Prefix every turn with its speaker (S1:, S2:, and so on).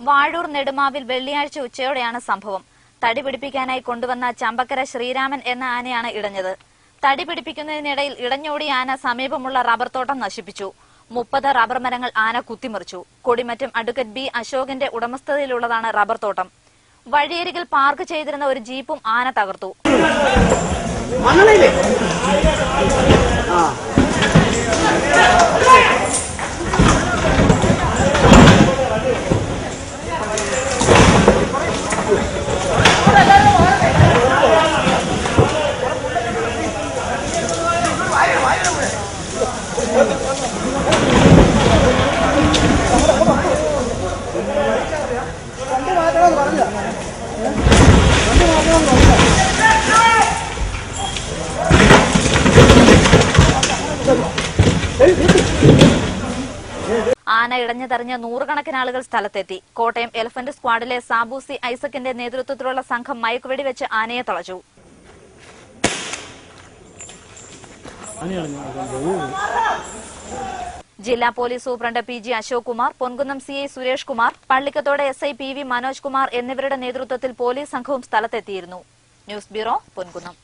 S1: വാഴൂർ നെടുമാവിൽ വെള്ളിയാഴ്ച ഉച്ചയോടെയാണ് സംഭവം. തടി പിടിപ്പിക്കാനായി കൊണ്ടുവന്ന ചമ്പക്കര ശ്രീരാമൻ എന്ന ആനയാണ് ഇടഞ്ഞത്. തടി പിടിപ്പിക്കുന്നതിനിടയിൽ ഇടഞ്ഞോടിയ ആന സമീപമുള്ള റബ്ബർ തോട്ടം നശിപ്പിച്ചു. 30 റബ്ബർ മരങ്ങൾ ആന കുത്തിമറിച്ചു. കൊടിമറ്റം അഡ്വക്കേറ്റ് ബി അശോകന്റെ ഉടമസ്ഥതയിലുള്ളതാണ് റബ്ബർ തോട്ടം. വഴിയരികിൽ പാർക്ക് ചെയ്തിരുന്ന ഒരു ജീപ്പും ആന തകർത്തു. ആന ഇടഞ്ഞതെറിഞ്ഞ് നൂറുകണക്കിന് ആളുകൾ സ്ഥലത്തെത്തി. കോട്ടയം എലഫന്റ് സ്ക്വാഡിലെ സാബൂസി ഐസക്കിന്റെ നേതൃത്വത്തിലുള്ള സംഘം മയക്കുവെടി വെച്ച് ആനയെ തളച്ചു. ജില്ലാ police superintendent P G. Ashok Kumar, Ponkunnam C I. Suresh Kumar, Pallikkathodu S I. P V. Manoj Kumar എന്നിവരുടെ നേതൃത്വത്തിൽ പോലീസ് സംഘവും സ്ഥലത്തെത്തിയിരുന്നു. News bureau, Ponkunnam.